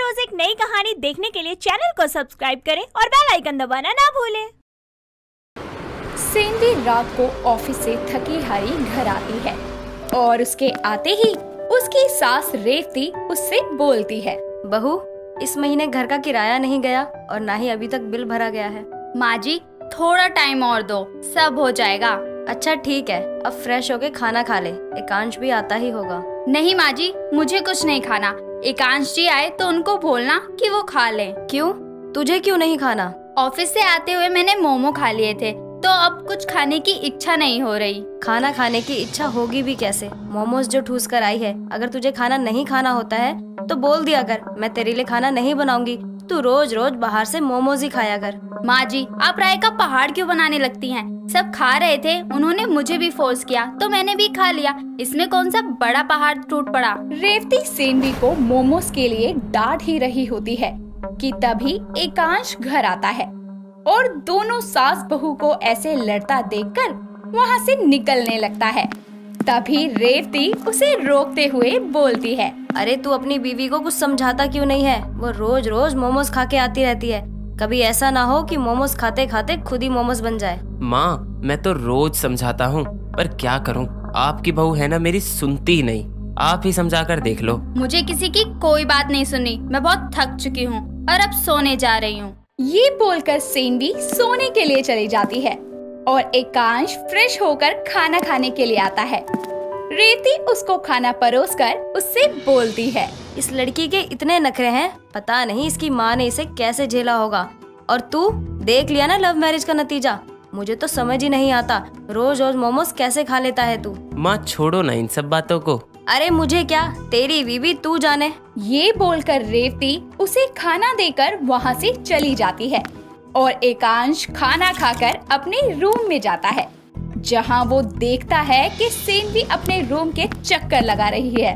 रोज एक नई कहानी देखने के लिए चैनल को सब्सक्राइब करें और बेल आइकन दबाना ना भूलें। सेंवी रात को ऑफिस से थकी हारी घर आती है और उसके आते ही उसकी सास रेवती उससे बोलती है, बहू, इस महीने घर का किराया नहीं गया और ना ही अभी तक बिल भरा गया है। माँ जी, थोड़ा टाइम और दो, सब हो जाएगा। अच्छा ठीक है, अब फ्रेश होके खाना खा ले, एकांश भी आता ही होगा। नहीं माँ जी, मुझे कुछ नहीं खाना। एकांश जी आए तो उनको बोलना कि वो खा लें। क्यों? तुझे क्यों नहीं खाना? ऑफिस से आते हुए मैंने मोमो खा लिए थे तो अब कुछ खाने की इच्छा नहीं हो रही। खाना खाने की इच्छा होगी भी कैसे? मोमोज जो ठूस कर आई है, अगर तुझे खाना नहीं खाना होता है तो बोल दिया कर, मैं तेरे लिए खाना नहीं बनाऊंगी, तू रोज रोज बाहर से मोमोज ही खाया कर। माँ जी, आप राय का पहाड़ क्यों बनाने लगती हैं? सब खा रहे थे, उन्होंने मुझे भी फोर्स किया तो मैंने भी खा लिया, इसमें कौन सा बड़ा पहाड़ टूट पड़ा। रेवती सेनवी को मोमोज के लिए डांट ही रही होती है कि तभी एकांश घर आता है और दोनों सास बहू को ऐसे लड़ता देखकर वहाँ से निकलने लगता है। तभी रेवती उसे रोकते हुए बोलती है, अरे तू अपनी बीवी को कुछ समझाता क्यों नहीं है? वो रोज रोज मोमोज खा के आती रहती है, कभी ऐसा ना हो कि मोमोज खाते खाते खुद ही मोमोज बन जाए। माँ, मैं तो रोज समझाता हूँ, पर क्या करूँ, आपकी बहू है ना, मेरी सुनती ही नहीं। आप ही समझा कर देख लो। मुझे किसी की कोई बात नहीं सुननी, मैं बहुत थक चुकी हूँ और अब सोने जा रही हूँ। ये बोलकर सेनवी सोने के लिए चली जाती है और एकांश फ्रेश होकर खाना खाने के लिए आता है। रेवती उसको खाना परोसकर उससे बोलती है, इस लड़की के इतने नखरे हैं, पता नहीं इसकी माँ ने इसे कैसे झेला होगा। और तू देख लिया ना लव मैरिज का नतीजा, मुझे तो समझ ही नहीं आता, रोज रोज मोमोज कैसे खा लेता है तू। माँ छोड़ो ना इन सब बातों को। अरे मुझे क्या, तेरी बीवी तू जाने। ये बोलकर रेवती उसे खाना देकर वहाँ से चली जाती है और एकांश खाना खाकर अपने रूम में जाता है, जहाँ वो देखता है कि सेनवी अपने रूम के चक्कर लगा रही है।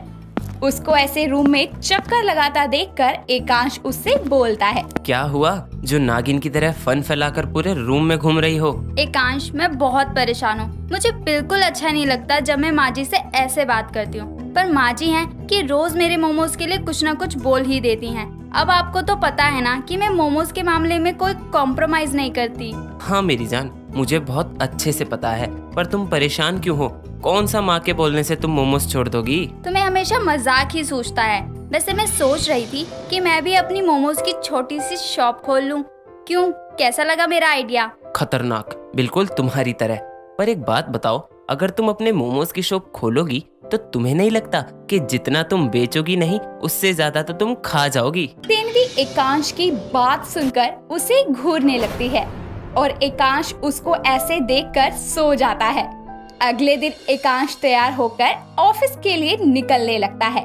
उसको ऐसे रूम में चक्कर लगाता देखकर एकांश उससे बोलता है, क्या हुआ जो नागिन की तरह फन फैलाकर पूरे रूम में घूम रही हो? एकांश, मैं बहुत परेशान हूँ, मुझे बिल्कुल अच्छा नहीं लगता जब मैं माँ जी से ऐसे बात करती हूँ, पर माँ जी हैं कि रोज मेरे मोमोज के लिए कुछ न कुछ बोल ही देती हैं। अब आपको तो पता है ना कि मैं मोमोज के मामले में कोई कॉम्प्रोमाइज नहीं करती। हाँ मेरी जान, मुझे बहुत अच्छे से पता है, पर तुम परेशान क्यों हो? कौन सा माँ के बोलने से तुम मोमोज छोड़ दोगी? तुम्हें हमेशा मजाक ही सोचता है। वैसे मैं सोच रही थी कि मैं भी अपनी मोमोज की छोटी सी शॉप खोल लूं। क्यों, कैसा लगा मेरा आइडिया? खतरनाक, बिल्कुल तुम्हारी तरह। पर एक बात बताओ, अगर तुम अपने मोमोज की शॉप खोलोगी तो तुम्हें नहीं लगता कि जितना तुम बेचोगी नहीं, उससे ज्यादा तो तुम खा जाओगी? सेनवी एकांश की बात सुनकर उसे घूरने लगती है और एकांश उसको ऐसे देखकर सो जाता है। अगले दिन एकांश तैयार होकर ऑफिस के लिए निकलने लगता है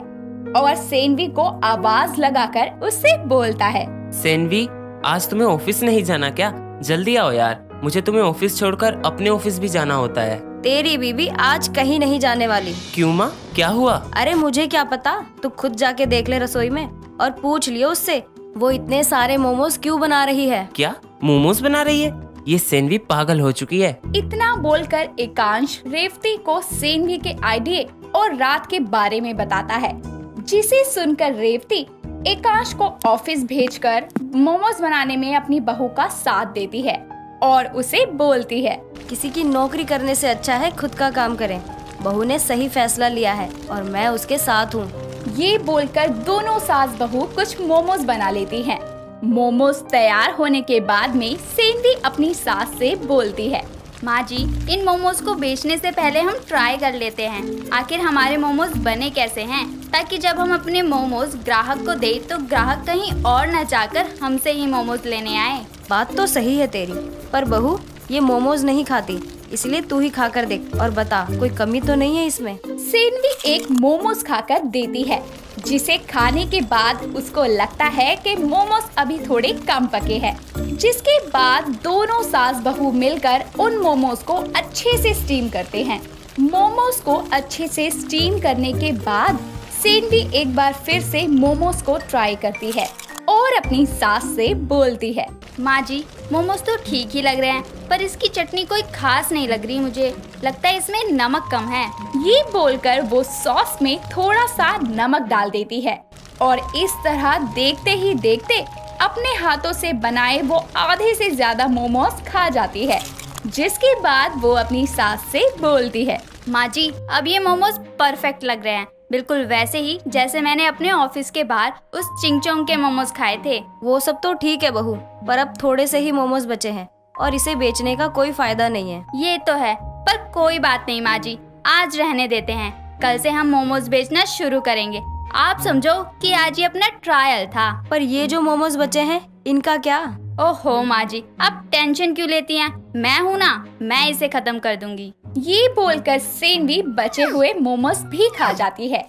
और सेनवी को आवाज लगाकर उससे बोलता है, सेनवी, आज तुम्हें ऑफिस नहीं जाना क्या? जल्दी आओ यार, मुझे तुम्हें ऑफिस छोड़कर अपने ऑफिस भी जाना होता है। तेरी बीवी आज कहीं नहीं जाने वाली। क्यों माँ, क्या हुआ? अरे मुझे क्या पता, तू खुद जाके देख ले रसोई में और पूछ लियो उससे, वो इतने सारे मोमोज क्यों बना रही है। क्या मोमोज बना रही है? ये सेनवी पागल हो चुकी है। इतना बोलकर एकांश रेवती को सेनवी के आइडिया और रात के बारे में बताता है, जिसे सुनकर रेवती एकांश को ऑफिस भेजकर मोमोज बनाने में अपनी बहू का साथ देती है और उसे बोलती है, किसी की नौकरी करने से अच्छा है खुद का काम करें। बहू ने सही फैसला लिया है और मैं उसके साथ हूँ। ये बोलकर दोनों सास बहू कुछ मोमोज बना लेती हैं। मोमोज तैयार होने के बाद में सेनवी अपनी सास से बोलती है, माँ जी, इन मोमोज को बेचने से पहले हम ट्राई कर लेते हैं, आखिर हमारे मोमोज बने कैसे हैं, ताकि जब हम अपने मोमोज ग्राहक को दें तो ग्राहक कहीं और न जाकर हमसे ही मोमोज लेने आए। बात तो सही है तेरी, पर बहू ये मोमोज नहीं खाती, इसलिए तू ही खाकर देख और बता, कोई कमी तो नहीं है इसमें। सेनवी एक मोमोज खाकर देती है, जिसे खाने के बाद उसको लगता है कि मोमोज अभी थोड़े कम पके हैं। जिसके बाद दोनों सास बहू मिलकर उन मोमोज को अच्छे से स्टीम करते हैं। मोमोज को अच्छे से स्टीम करने के बाद सेनवी एक बार फिर से मोमोज को ट्राई करती है और अपनी सास से बोलती है, माँ जी, मोमोज तो ठीक ही लग रहे हैं, पर इसकी चटनी कोई खास नहीं लग रही, मुझे लगता है इसमें नमक कम है। ये बोलकर वो सॉस में थोड़ा सा नमक डाल देती है और इस तरह देखते ही देखते अपने हाथों से बनाए वो आधे से ज्यादा मोमोज खा जाती है, जिसके बाद वो अपनी सास से बोलती है, माँ जी, अब ये मोमोज परफेक्ट लग रहे हैं, बिल्कुल वैसे ही जैसे मैंने अपने ऑफिस के बाहर उस चिंगचोंग के मोमोज खाए थे। वो सब तो ठीक है बहू, पर अब थोड़े से ही मोमोज बचे हैं और इसे बेचने का कोई फायदा नहीं है। ये तो है, पर कोई बात नहीं माँ जी, आज रहने देते हैं, कल से हम मोमोज बेचना शुरू करेंगे। आप समझो कि आज ये अपना ट्रायल था। पर ये जो मोमोज बचे हैं इनका क्या? ओहो माँ जी, आप टेंशन क्यों लेती हैं? मैं हूँ ना, मैं इसे खत्म कर दूंगी। ये बोलकर सेनवी बचे हुए मोमोज भी खा जाती है।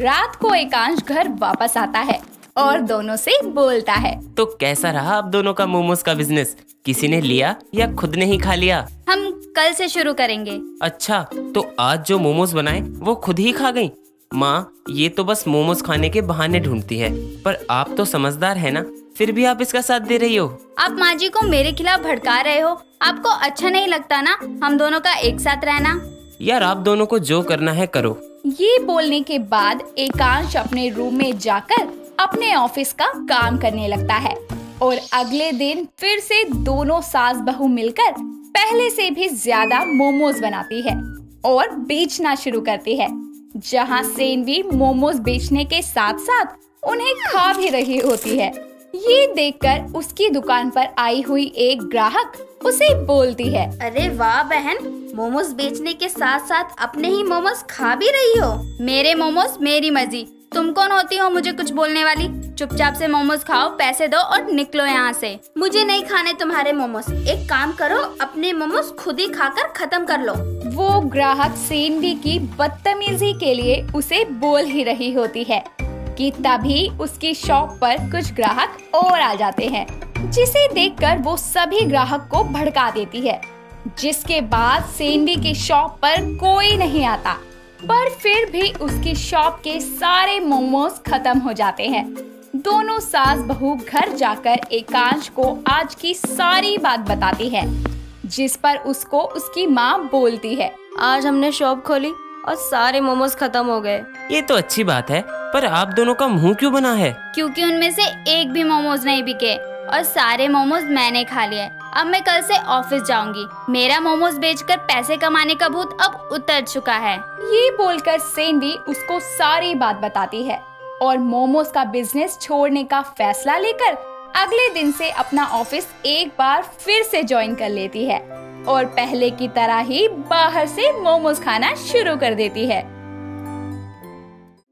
रात को एकांश घर वापस आता है और दोनों से बोलता है, तो कैसा रहा आप दोनों का मोमोज का बिजनेस? किसी ने लिया या खुद ने ही खा लिया? हम कल से शुरू करेंगे। अच्छा, तो आज जो मोमोज बनाए वो खुद ही खा गई? माँ, ये तो बस मोमोज खाने के बहाने ढूंढती है, पर आप तो समझदार है ना, फिर भी आप इसका साथ दे रही हो। आप माँ जी को मेरे खिलाफ भड़का रहे हो, आपको अच्छा नहीं लगता ना हम दोनों का एक साथ रहना? यार, आप दोनों को जो करना है करो। ये बोलने के बाद एकांश अपने रूम में जाकर अपने ऑफिस का काम करने लगता है और अगले दिन फिर से दोनों सास बहू मिलकर पहले से भी ज्यादा मोमोज बनाती है और बेचना शुरू करती है, जहां सेनवी मोमोज बेचने के साथ साथ उन्हें खा भी रही होती है। ये देखकर उसकी दुकान पर आई हुई एक ग्राहक उसे बोलती है, अरे वाह बहन, मोमोज बेचने के साथ साथ अपने ही मोमोज खा भी रही हो। मेरे मोमोज मेरी मर्जी, तुम कौन होती हो मुझे कुछ बोलने वाली? चुपचाप से मोमोज खाओ, पैसे दो और निकलो यहाँ से। मुझे नहीं खाने तुम्हारे मोमोज, एक काम करो, अपने मोमोज खुद ही खाकर खत्म कर लो। वो ग्राहक सेनवी की बदतमीजी के लिए उसे बोल ही रही होती है कि तभी उसकी शॉप पर कुछ ग्राहक और आ जाते हैं, जिसे देखकर वो सभी ग्राहक को भड़का देती है, जिसके बाद सेनवी की शॉप पर कोई नहीं आता, पर फिर भी उसकी शॉप के सारे मोमोज खत्म हो जाते हैं। दोनों सास बहू घर जाकर एकांश को आज की सारी बात बताती है, जिस पर उसको उसकी माँ बोलती है, आज हमने शॉप खोली और सारे मोमोज खत्म हो गए। ये तो अच्छी बात है, पर आप दोनों का मुंह क्यों बना है? क्योंकि उनमें से एक भी मोमोज नहीं बिके और सारे मोमोज मैंने खा लिए। अब मैं कल से ऑफिस जाऊंगी, मेरा मोमोज बेचकर पैसे कमाने का भूत अब उतर चुका है। ये बोलकर सेनवी उसको सारी बात बताती है और मोमोज का बिजनेस छोड़ने का फैसला लेकर अगले दिन से अपना ऑफिस एक बार फिर से ज्वाइन कर लेती है और पहले की तरह ही बाहर से मोमोज खाना शुरू कर देती है।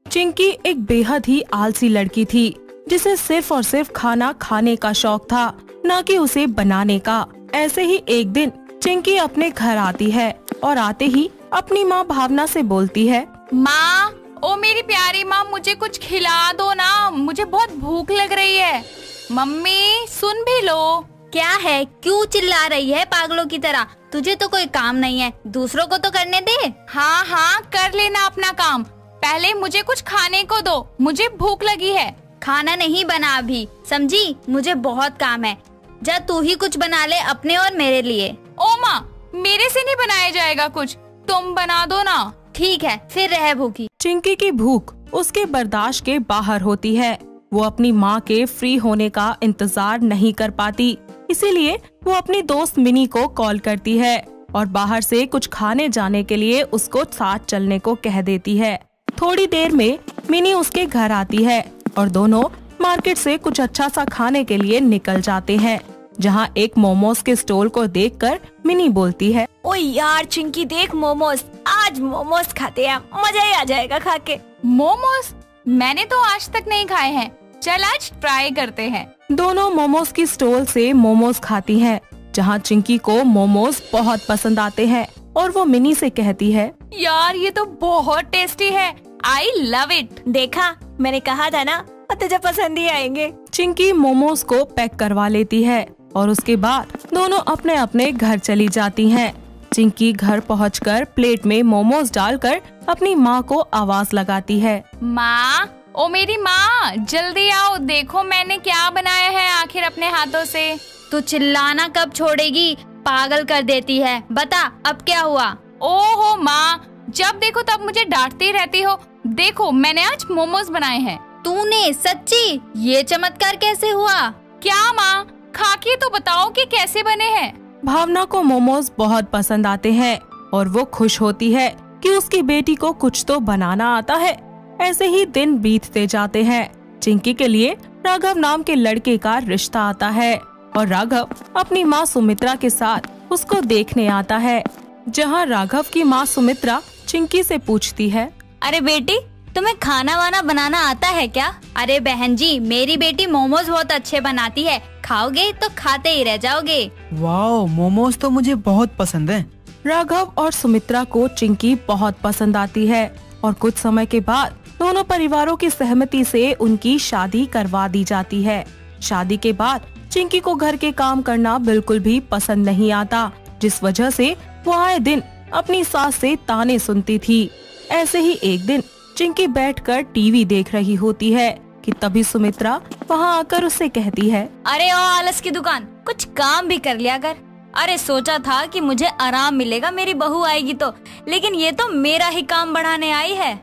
चिंकी एक बेहद ही आलसी लड़की थी, जिसे सिर्फ और सिर्फ खाना खाने का शौक था, न कि उसे बनाने का। ऐसे ही एक दिन चिंकी अपने घर आती है और आते ही अपनी माँ भावना से बोलती है, माँ, ओ मेरी प्यारी माँ, मुझे कुछ खिला दो ना, मुझे बहुत भूख लग रही है। मम्मी सुन भी लो। क्या है, क्यों चिल्ला रही है पागलों की तरह? तुझे तो कोई काम नहीं है, दूसरों को तो करने दे। हाँ हाँ, कर लेना अपना काम, पहले मुझे कुछ खाने को दो, मुझे भूख लगी है। खाना नहीं बना अभी, समझी? मुझे बहुत काम है, जा तू ही कुछ बना ले अपने और मेरे लिए। ओ माँ, मेरे से नहीं बनाया जाएगा कुछ, तुम बना दो ना। ठीक है, फिर रह भूखी। चिंकी की भूख उसके बर्दाश्त के बाहर होती है। वो अपनी माँ के फ्री होने का इंतजार नहीं कर पाती, इसीलिए वो अपनी दोस्त मिनी को कॉल करती है और बाहर से कुछ खाने जाने के लिए उसको साथ चलने को कह देती है। थोड़ी देर में मिनी उसके घर आती है और दोनों मार्केट से कुछ अच्छा सा खाने के लिए निकल जाते हैं, जहाँ एक मोमोज के स्टॉल को देखकर मिनी बोलती है, ओ यार चिंकी, देख मोमोज, आज मोमोज खाते हैं, मजा ही आ जाएगा खा के। मोमोज? मैंने तो आज तक नहीं खाए हैं, चल आज ट्राई करते हैं। दोनों मोमोज की स्टॉल से मोमोज खाती हैं, जहाँ चिंकी को मोमोज बहुत पसंद आते हैं और वो मिनी से कहती है, यार ये तो बहुत टेस्टी है, आई लव इट। देखा, मैंने कहा था ना, तुझे पसंद ही आएंगे। चिंकी मोमोज को पैक करवा लेती है और उसके बाद दोनों अपने अपने घर चली जाती हैं। चिंकी घर पहुंचकर प्लेट में मोमोज डालकर अपनी माँ को आवाज लगाती है, माँ, ओ मेरी माँ, जल्दी आओ, देखो मैंने क्या बनाया है आखिर अपने हाथों से। तू चिल्लाना कब छोड़ेगी? पागल कर देती है, बता अब क्या हुआ? ओहो माँ, जब देखो तब मुझे डांटती रहती हो। देखो मैंने आज मोमोज बनाए हैं। तूने सच्ची? ये चमत्कार कैसे हुआ? क्या माँ, खा के तो बताओ कि कैसे बने हैं। भावना को मोमोज बहुत पसंद आते हैं और वो खुश होती है कि उसकी बेटी को कुछ तो बनाना आता है। ऐसे ही दिन बीतते जाते हैं। चिंकी के लिए राघव नाम के लड़के का रिश्ता आता है और राघव अपनी माँ सुमित्रा के साथ उसको देखने आता है। जहाँ राघव की माँ सुमित्रा चिंकी से पूछती है, अरे बेटी, तुम्हें खाना वाना बनाना आता है क्या? अरे बहन जी, मेरी बेटी मोमोज बहुत अच्छे बनाती है, खाओगे तो खाते ही रह जाओगे। वाओ, मोमोज तो मुझे बहुत पसंद है। राघव और सुमित्रा को चिंकी बहुत पसंद आती है और कुछ समय के बाद दोनों परिवारों की सहमति से उनकी शादी करवा दी जाती है। शादी के बाद चिंकी को घर के काम करना बिल्कुल भी पसंद नहीं आता, जिस वजह से वो आए दिन अपनी सास से ताने सुनती थी। ऐसे ही एक दिन चिंकी बैठकर टीवी देख रही होती है कि तभी सुमित्रा वहाँ आकर उससे कहती है, अरे ओ आलस की दुकान, कुछ काम भी कर लिया कर। अरे सोचा था कि मुझे आराम मिलेगा, मेरी बहू आएगी तो, लेकिन ये तो मेरा ही काम बढ़ाने आई है।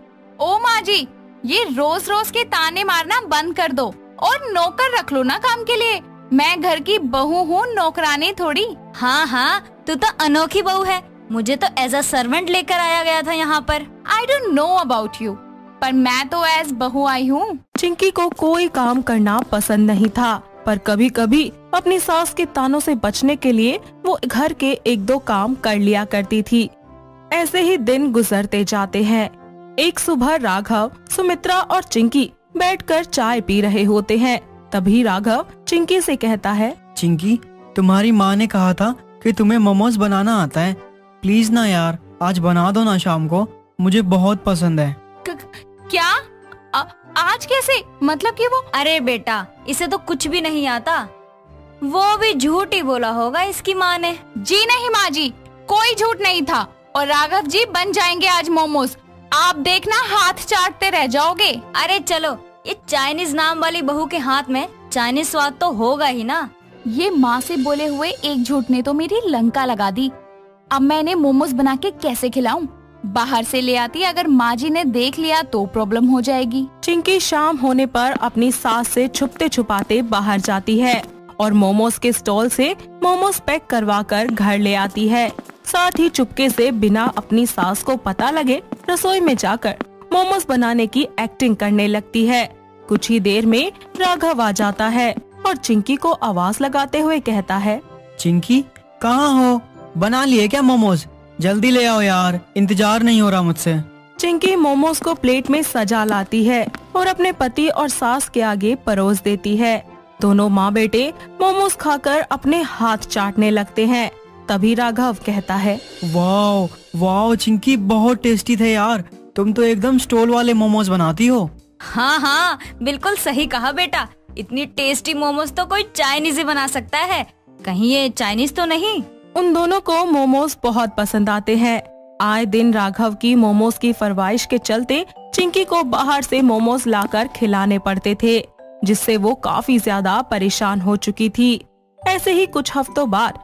ओ माँ जी, ये रोज रोज के ताने मारना बंद कर दो और नौकर रख लो ना काम के लिए। मैं घर की बहू हूँ, नौकरानी थोड़ी। हाँ हाँ, तू तो अनोखी बहू है, मुझे तो एज अ सर्वेंट लेकर आया गया था यहाँ पर। I don't know about you, पर मैं तो एज बहू आई हूँ। चिंकी को कोई काम करना पसंद नहीं था, पर कभी कभी अपनी सास के तानों से बचने के लिए वो घर के एक दो काम कर लिया करती थी। ऐसे ही दिन गुजरते जाते हैं। एक सुबह राघव, सुमित्रा और चिंकी बैठकर चाय पी रहे होते हैं। तभी राघव चिंकी से कहता है, चिंकी, तुम्हारी माँ ने कहा था कि तुम्हें मोमोज बनाना आता है। प्लीज ना यार, आज बना दो ना शाम को, मुझे बहुत पसंद है। क्या? आज कैसे? मतलब कि वो? अरे बेटा, इसे तो कुछ भी नहीं आता। वो भी झूठ ही बोला होगा इसकी माँ ने। जी नहीं माँ जी, कोई झूठ नहीं था। और राघव जी बन जाएंगे आज मोमोज, आप देखना हाथ चाटते रह जाओगे। अरे चलो, ये चाइनीज नाम वाली बहू के हाथ में चाइनीज स्वाद तो होगा ही ना। ये माँ से बोले हुए एक झूठ ने तो मेरी लंका लगा दी। अब मैंने मोमोज बना के कैसे खिलाऊं? बाहर से ले आती, अगर माँ जी ने देख लिया तो प्रॉब्लम हो जाएगी। चिंकी शाम होने पर अपनी सास से छुपते छुपाते बाहर जाती है और मोमोज के स्टॉल से मोमोज पैक करवाकर घर ले आती है। साथ ही चुपके से बिना अपनी सास को पता लगे रसोई में जाकर मोमोज बनाने की एक्टिंग करने लगती है। कुछ ही देर में राघव आ जाता है और चिंकी को आवाज लगाते हुए कहता है, चिंकी, कहाँ हो? बना लिए क्या मोमोज? जल्दी ले आओ यार, इंतजार नहीं हो रहा मुझसे। चिंकी मोमोज को प्लेट में सजा लाती है और अपने पति और सास के आगे परोस देती है। दोनों माँ बेटे मोमोज खाकर अपने हाथ चाटने लगते हैं। तभी राघव कहता है, वाओ वाओ चिंकी, बहुत टेस्टी थे यार, तुम तो एकदम स्टॉल वाले मोमोज बनाती हो। हाँ हाँ, बिल्कुल सही कहा बेटा, इतनी टेस्टी मोमोज तो कोई चाइनीज ही बना सकता है, कहीं ये चाइनीज तो नहीं। उन दोनों को मोमोज बहुत पसंद आते हैं। आए दिन राघव की मोमोज की फरमाइश के चलते चिंकी को बाहर से मोमोज लाकर खिलाने पड़ते थे, जिससे वो काफी ज्यादा परेशान हो चुकी थी। ऐसे ही कुछ हफ्तों बाद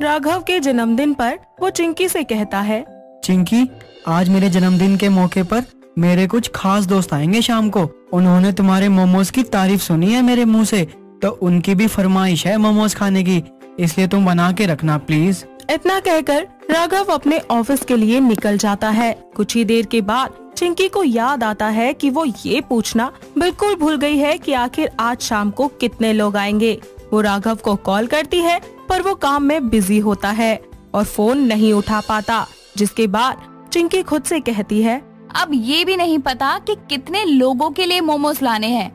राघव के जन्मदिन पर वो चिंकी से कहता है, चिंकी, आज मेरे जन्मदिन के मौके पर मेरे कुछ खास दोस्त आएंगे शाम को। उन्होंने तुम्हारे मोमोज की तारीफ सुनी है मेरे मुंह से, तो उनकी भी फरमाइश है मोमोज खाने की, इसलिए तुम बना के रखना प्लीज। इतना कहकर राघव अपने ऑफिस के लिए निकल जाता है। कुछ ही देर के बाद चिंकी को याद आता है कि वो ये पूछना बिल्कुल भूल गई है कि आखिर आज शाम को कितने लोग आएंगे। वो राघव को कॉल करती है, पर वो काम में बिजी होता है और फोन नहीं उठा पाता, जिसके बाद चिंकी खुद से कहती है, अब ये भी नहीं पता कि कितने लोगों के लिए मोमोज लाने हैं।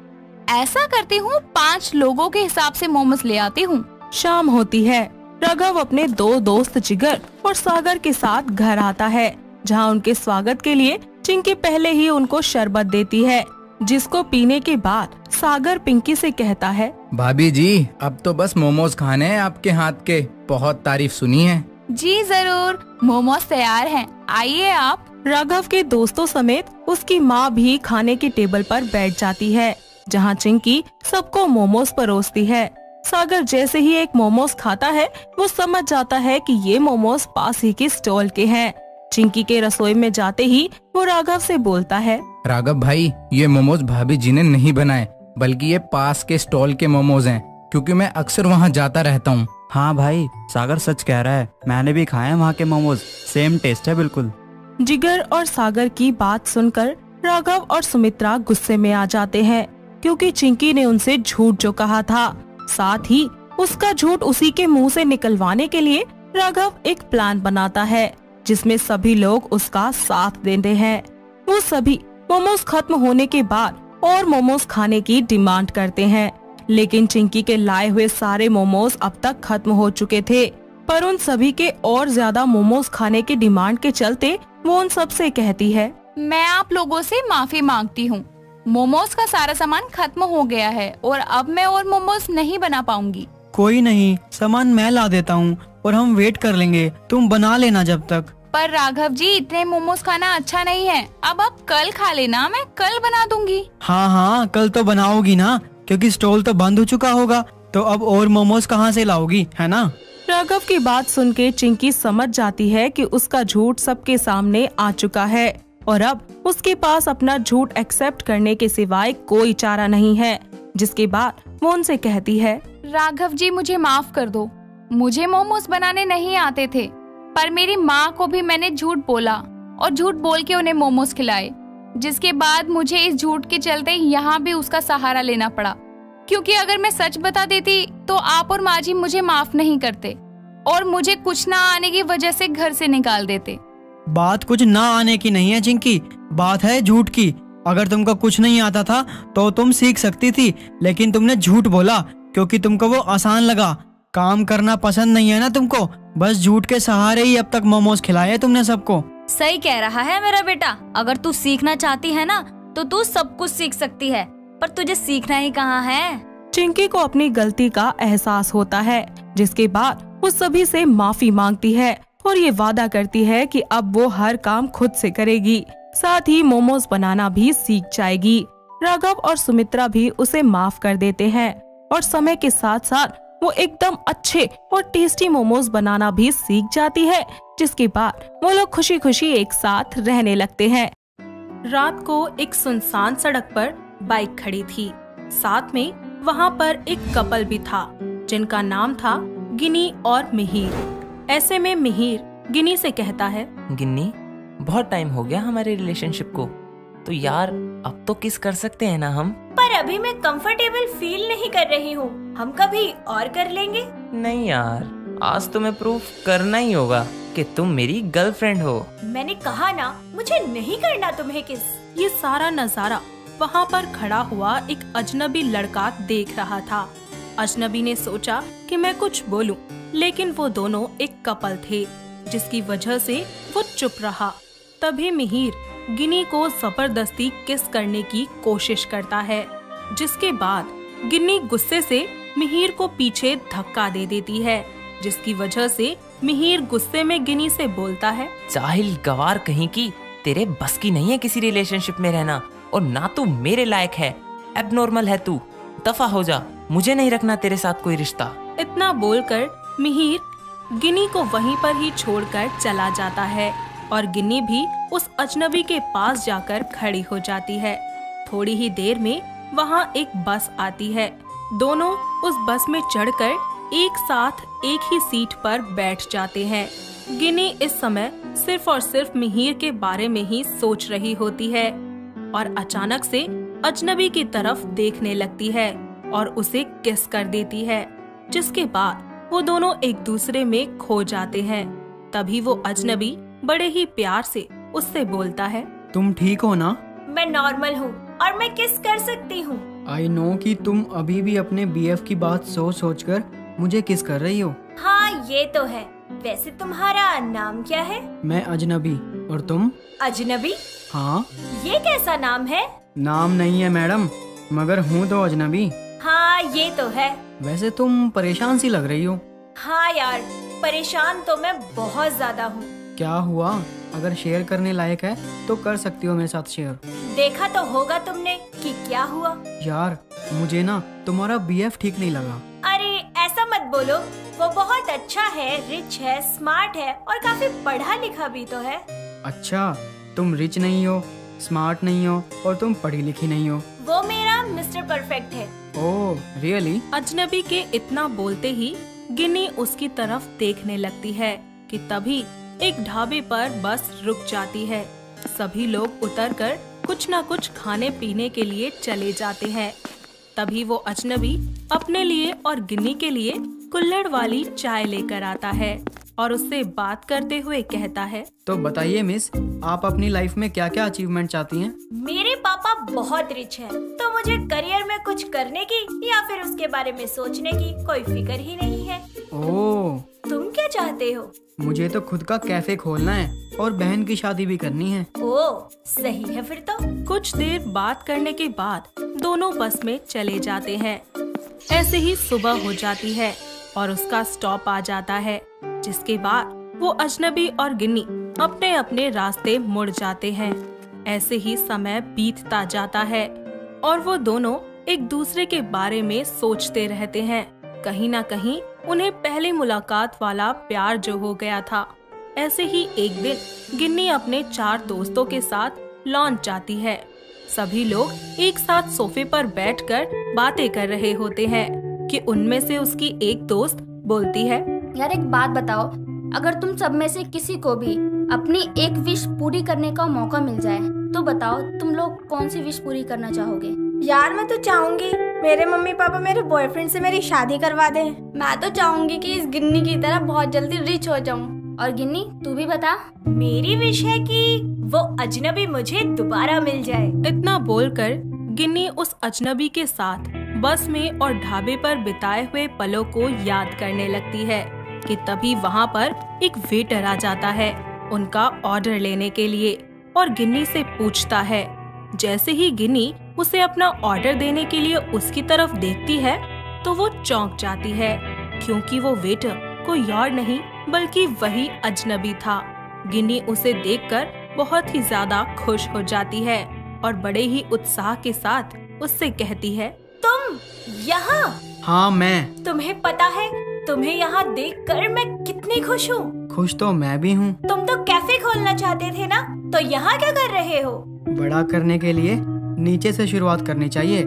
ऐसा करती हूँ, 5 लोगों के हिसाब से मोमोज ले आती हूँ। शाम होती है। राघव अपने 2 दोस्त जिगर और सागर के साथ घर आता है, जहाँ उनके स्वागत के लिए चिंकी पहले ही उनको शरबत देती है, जिसको पीने के बाद सागर पिंकी से कहता है, भाभी जी, अब तो बस मोमोज खाने हैं आपके हाथ के, बहुत तारीफ सुनी है। जी जरूर, मोमोज तैयार हैं, आइए आप। राघव के दोस्तों समेत उसकी माँ भी खाने की टेबल पर बैठ जाती है, जहाँ चिंकी सबको मोमोज परोसती है। सागर जैसे ही एक मोमोज खाता है, वो समझ जाता है कि ये मोमोज पास ही के स्टॉल के हैं। चिंकी के रसोई में जाते ही वो राघव से बोलता है, राघव भाई, ये मोमोज भाभी जी ने नहीं बनाए, बल्कि ये पास के स्टॉल के मोमोज हैं, क्योंकि मैं अक्सर वहाँ जाता रहता हूँ। हाँ भाई, सागर सच कह रहा है, मैंने भी खाए हैं वहाँ के मोमोज, सेम टेस्ट है बिल्कुल। जिगर और सागर की बात सुनकर राघव और सुमित्रा गुस्से में आ जाते हैं, क्योंकि चिंकी ने उनसे झूठ जो कहा था, साथ ही उसका झूठ उसी के मुंह से निकलवाने के लिए राघव एक प्लान बनाता है, जिसमें सभी लोग उसका साथ देते हैं। वो सभी मोमोज खत्म होने के बाद और मोमोज खाने की डिमांड करते हैं, लेकिन चिंकी के लाए हुए सारे मोमोज अब तक खत्म हो चुके थे। पर उन सभी के और ज्यादा मोमोज खाने की डिमांड के चलते वो उन सब से कहती है, मैं आप लोगों से माफी मांगती हूँ। मोमोज का सारा सामान खत्म हो गया है और अब मैं और मोमोज नहीं बना पाऊंगी। कोई नहीं, सामान मैं ला देता हूँ और हम वेट कर लेंगे, तुम बना लेना जब तक। पर राघव जी, इतने मोमोज खाना अच्छा नहीं है, अब आप कल खा लेना, मैं कल बना दूंगी। हाँ हाँ, कल तो बनाओगी ना, क्योंकि स्टॉल तो बंद हो चुका होगा, तो अब और मोमोज कहाँ से लाओगी, है ना? राघव की बात सुन के चिंकी समझ जाती है कि उसका झूठ सबके सामने आ चुका है और अब उसके पास अपना झूठ एक्सेप्ट करने के सिवाय कोई चारा नहीं है। जिसके बाद वो उनसे कहती है, राघव जी, मुझे माफ कर दो, मुझे मोमोज बनाने नहीं आते थे, पर मेरी माँ को भी मैंने झूठ बोला और झूठ बोल के उन्हें मोमोज खिलाए, जिसके बाद मुझे इस झूठ के चलते यहाँ भी उसका सहारा लेना पड़ा, क्योंकि अगर मैं सच बता देती तो आप और माँ जी मुझे माफ नहीं करते और मुझे कुछ ना आने की वजह से घर से निकाल देते। बात कुछ ना आने की नहीं है चिंकी, बात है झूठ की। अगर तुमको कुछ नहीं आता था तो तुम सीख सकती थी, लेकिन तुमने झूठ बोला क्योंकि तुमको वो आसान लगा। काम करना पसंद नहीं है ना तुमको, बस झूठ के सहारे ही अब तक मोमोज खिलाए तुमने सबको। सही कह रहा है मेरा बेटा, अगर तू सीखना चाहती है ना तो तू सब कुछ सीख सकती है, पर तुझे सीखना ही कहाँ है। चिंकी को अपनी गलती का एहसास होता है, जिसके बाद वो सभी से माफी मांगती है और ये वादा करती है कि अब वो हर काम खुद से करेगी, साथ ही मोमोज बनाना भी सीख जाएगी। राघव और सुमित्रा भी उसे माफ कर देते हैं और समय के साथ साथ वो एकदम अच्छे और टेस्टी मोमोज बनाना भी सीख जाती है, जिसके बाद वो लोग खुशी खुशी एक साथ रहने लगते हैं। रात को एक सुनसान सड़क पर बाइक खड़ी थी, साथ में वहाँ पर एक कपल भी था जिनका नाम था गिनी और मिहिर। ऐसे में मिहिर गिनी से कहता है, गिन्नी, बहुत टाइम हो गया हमारे रिलेशनशिप को, तो यार अब तो किस कर सकते हैं ना हम। पर अभी मैं कंफर्टेबल फील नहीं कर रही हूँ, हम कभी और कर लेंगे। नहीं यार, आज तुम्हें प्रूफ करना ही होगा कि तुम मेरी गर्लफ्रेंड हो। मैंने कहा ना, मुझे नहीं करना तुम्हें किस। ये सारा नजारा वहाँ पर खड़ा हुआ एक अजनबी लड़का देख रहा था। अजनबी ने सोचा कि मैं कुछ बोलूं, लेकिन वो दोनों एक कपल थे, जिसकी वजह से वो चुप रहा। तभी मिहिर गिनी को जबरदस्ती किस करने की कोशिश करता है, जिसके बाद गिनी गुस्से से मिहिर को पीछे धक्का दे देती है, जिसकी वजह से मिहिर गुस्से में गिनी से बोलता है, जाहिल गवार कहीं की, तेरे बस की नहीं है किसी रिलेशनशिप में रहना, और ना तू मेरे लायक है, एबनॉर्मल है तू, दफा हो जा, मुझे नहीं रखना तेरे साथ कोई रिश्ता। इतना बोलकर मिहिर गिनी को वहीं पर ही छोड़कर चला जाता है और गिनी भी उस अजनबी के पास जाकर खड़ी हो जाती है। थोड़ी ही देर में वहाँ एक बस आती है। दोनों उस बस में चढ़कर एक साथ एक ही सीट पर बैठ जाते हैं। गिनी इस समय सिर्फ और सिर्फ मिहिर के बारे में ही सोच रही होती है और अचानक से अजनबी की तरफ देखने लगती है और उसे किस कर देती है, जिसके बाद वो दोनों एक दूसरे में खो जाते हैं। तभी वो अजनबी बड़े ही प्यार से उससे बोलता है, तुम ठीक हो ना? मैं नॉर्मल हूँ और मैं किस कर सकती हूँ। आई नो कि तुम अभी भी अपने BF की बात सोच कर मुझे किस कर रही हो। हाँ ये तो है। वैसे तुम्हारा नाम क्या है? मैं अजनबी, और तुम? अजनबी? हाँ। ये कैसा नाम है? नाम नहीं है मैडम, मगर हूँ तो अजनबी। हाँ ये तो है। वैसे तुम परेशान सी लग रही हो। हाँ यार, परेशान तो मैं बहुत ज्यादा हूँ। क्या हुआ? अगर शेयर करने लायक है तो कर सकती हो मेरे साथ शेयर। देखा तो होगा तुमने कि क्या हुआ। यार मुझे ना तुम्हारा BF ठीक नहीं लगा। अरे ऐसा मत बोलो, वो बहुत अच्छा है, रिच है, स्मार्ट है और काफी पढ़ा लिखा भी तो है। अच्छा, तुम रिच नहीं हो, स्मार्ट नहीं हो और तुम पढ़ी लिखी नहीं हो। वो मेरा मिस्टर परफेक्ट है। Oh really? अजनबी के इतना बोलते ही गिन्नी उसकी तरफ देखने लगती है कि तभी एक ढाबे पर बस रुक जाती है। सभी लोग उतरकर कुछ न कुछ खाने पीने के लिए चले जाते हैं। तभी वो अजनबी अपने लिए और गिन्नी के लिए कुल्हड़ वाली चाय लेकर आता है और उससे बात करते हुए कहता है, तो बताइए मिस, आप अपनी लाइफ में क्या क्या अचीवमेंट चाहती हैं? मेरे पापा बहुत रिच हैं, तो मुझे करियर में कुछ करने की या फिर उसके बारे में सोचने की कोई फिक्र ही नहीं है। ओह, तुम क्या चाहते हो? मुझे तो खुद का कैफे खोलना है और बहन की शादी भी करनी है। ओह, सही है फिर तो। कुछ देर बात करने के बाद दोनों बस में चले जाते हैं। ऐसे ही सुबह हो जाती है और उसका स्टॉप आ जाता है, जिसके बाद वो अजनबी और गिन्नी अपने अपने रास्ते मुड़ जाते हैं। ऐसे ही समय बीतता जाता है और वो दोनों एक दूसरे के बारे में सोचते रहते हैं। कहीं ना कहीं उन्हें पहली मुलाकात वाला प्यार जो हो गया था। ऐसे ही एक दिन गिन्नी अपने 4 दोस्तों के साथ लॉन्च जाती है। सभी लोग एक साथ सोफे पर बैठकर बातें कर रहे होते हैं कि उनमें से उसकी एक दोस्त बोलती है, यार एक बात बताओ, अगर तुम सब में से किसी को भी अपनी एक विश पूरी करने का मौका मिल जाए तो बताओ तुम लोग कौन सी विश पूरी करना चाहोगे? यार मैं तो चाहूंगी मेरे मम्मी पापा मेरे बॉयफ्रेंड से मेरी शादी करवा दें। मैं तो चाहूंगी कि इस गिन्नी की तरह बहुत जल्दी रिच हो जाऊं। और गिन्नी तू भी बता। मेरी विश है कि वो अजनबी मुझे दोबारा मिल जाए। इतना बोलकर गिन्नी उस अजनबी के साथ बस में और ढाबे पर बिताए हुए पलों को याद करने लगती है कि तभी वहाँ पर एक वेटर आ जाता है उनका ऑर्डर लेने के लिए और गिन्नी से पूछता है। जैसे ही गिन्नी उसे अपना ऑर्डर देने के लिए उसकी तरफ देखती है तो वो चौंक जाती है, क्योंकि वो वेटर कोई और नहीं बल्कि वही अजनबी था। गिन्नी उसे देखकर बहुत ही ज्यादा खुश हो जाती है और बड़े ही उत्साह के साथ उससे कहती है, तुम यहाँ? हाँ मैं। तुम्हें पता है तुम्हें यहाँ देखकर मैं कितनी खुश हूँ। खुश तो मैं भी हूँ। तुम तो कैफे खोलना चाहते थे ना, तो यहाँ क्या कर रहे हो? बड़ा करने के लिए नीचे से शुरुआत करनी चाहिए।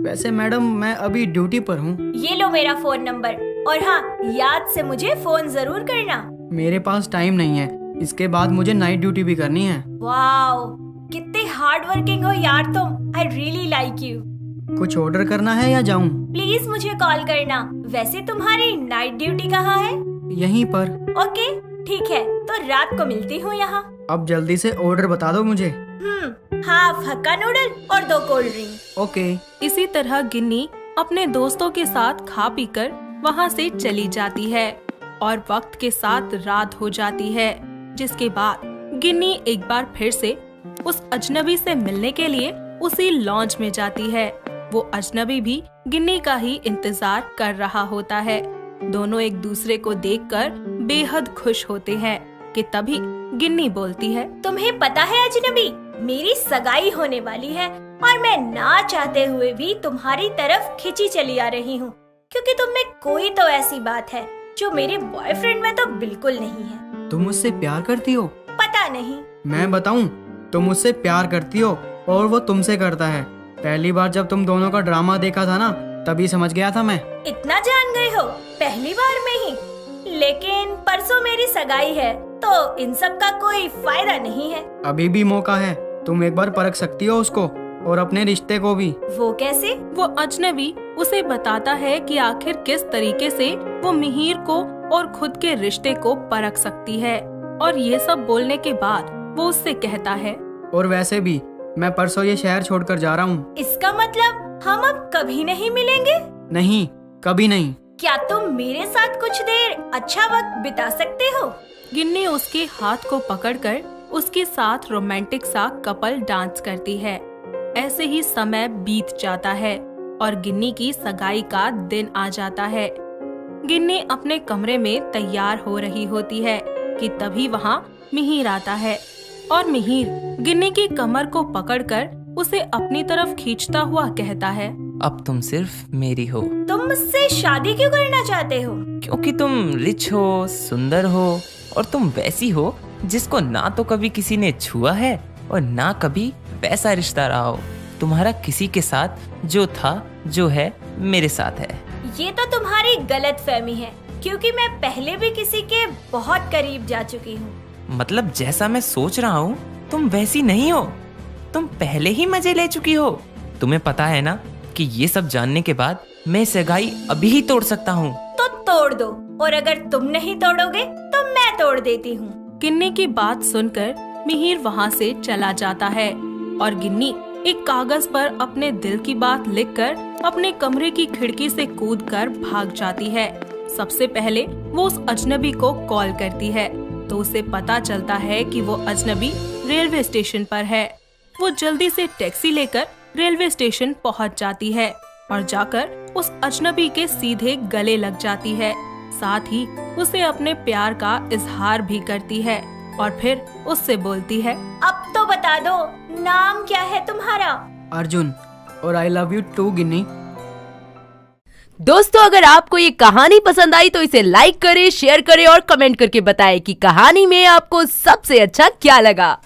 वैसे मैडम मैं अभी ड्यूटी पर हूँ। ये लो मेरा फोन नंबर, और हाँ याद से मुझे फोन जरूर करना। मेरे पास टाइम नहीं है, इसके बाद मुझे नाइट ड्यूटी भी करनी है। वाओ, कितने हार्ड वर्किंग हो यार तुम। I really like you. कुछ ऑर्डर करना है या जाऊँ? प्लीज मुझे कॉल करना। वैसे तुम्हारी नाइट ड्यूटी कहाँ है? यहीं पर। ओके ठीक है, तो रात को मिलती हूँ यहाँ। अब जल्दी से ऑर्डर बता दो मुझे। हाफ हक्का नूडल और 2 कोल्ड ड्रिंक। ओके। इसी तरह गिन्नी अपने दोस्तों के साथ खा पीकर वहाँ से चली जाती है और वक्त के साथ रात हो जाती है, जिसके बाद गिन्नी एक बार फिर से उस अजनबी से मिलने के लिए उसी लॉन्च में जाती है। वो अजनबी भी गिन्नी का ही इंतजार कर रहा होता है। दोनों एक दूसरे को देखकर बेहद खुश होते हैं कि तभी गिन्नी बोलती है, तुम्हें पता है अजनबी, मेरी सगाई होने वाली है और मैं ना चाहते हुए भी तुम्हारी तरफ खिंची चली आ रही हूँ, क्योंकि तुम में कोई तो ऐसी बात है जो मेरे बॉयफ्रेंड में तो बिल्कुल नहीं है। तुम मुझसे प्यार करती हो? पता नहीं। मैं बताऊं, तुम मुझसे प्यार करती हो और वो तुमसे करता है। पहली बार जब तुम दोनों का ड्रामा देखा था ना, तभी समझ गया था मैं। इतना जान गए हो पहली बार में ही? लेकिन परसों मेरी सगाई है, तो इन सब का कोई फायदा नहीं है। अभी भी मौका है, तुम एक बार परख सकती हो उसको और अपने रिश्ते को भी। वो कैसे? वो अजनबी उसे बताता है कि आखिर किस तरीके से वो मिहिर को और खुद के रिश्ते को परख सकती है, और ये सब बोलने के बाद वो उससे कहता है, और वैसे भी मैं परसों ये शहर छोड़कर जा रहा हूँ। इसका मतलब हम अब कभी नहीं मिलेंगे? नहीं, कभी नहीं। क्या तुम मेरे साथ कुछ देर अच्छा वक्त बिता सकते हो? गिन्नी उसके हाथ को पकड़कर उसके साथ रोमांटिक सा कपल डांस करती है। ऐसे ही समय बीत जाता है और गिन्नी की सगाई का दिन आ जाता है। गिन्नी अपने कमरे में तैयार हो रही होती है कि तभी वहाँ मिहिर आता है और मिहिर गिन्नी की कमर को पकड़कर उसे अपनी तरफ खींचता हुआ कहता है, अब तुम सिर्फ मेरी हो। तुम मुझसे शादी क्यों करना चाहते हो? क्योंकि तुम रिच हो, सुंदर हो और तुम वैसी हो जिसको ना तो कभी किसी ने छुआ है और ना कभी वैसा रिश्ता रहा हो। तुम्हारा किसी के साथ जो था, जो है, मेरे साथ है। ये तो तुम्हारी गलतफहमी है, क्योंकि मैं पहले भी किसी के बहुत करीब जा चुकी हूँ। मतलब जैसा मैं सोच रहा हूँ तुम वैसी नहीं हो। तुम पहले ही मजे ले चुकी हो। तुम्हें पता है ना कि ये सब जानने के बाद मैं सगाई अभी ही तोड़ सकता हूँ। तो तोड़ दो, और अगर तुम नहीं तोड़ोगे तो मैं तोड़ देती हूँ। गिन्नी की बात सुनकर मिहिर वहाँ से चला जाता है और गिन्नी एक कागज पर अपने दिल की बात लिखकर अपने कमरे की खिड़की से कूदकर भाग जाती है। सबसे पहले वो उस अजनबी को कॉल करती है तो उसे पता चलता है कि वो अजनबी रेलवे स्टेशन पर है। वो जल्दी से टैक्सी लेकर रेलवे स्टेशन पहुंच जाती है और जाकर उस अजनबी के सीधे गले लग जाती है। साथ ही उसे अपने प्यार का इजहार भी करती है और फिर उससे बोलती है, अब तो बता दो, नाम क्या है तुम्हारा? अर्जुन, और आई लव यू टू गिन्नी। दोस्तों, अगर आपको ये कहानी पसंद आई तो इसे लाइक करें, शेयर करें और कमेंट करके बताएं कि कहानी में आपको सबसे अच्छा क्या लगा।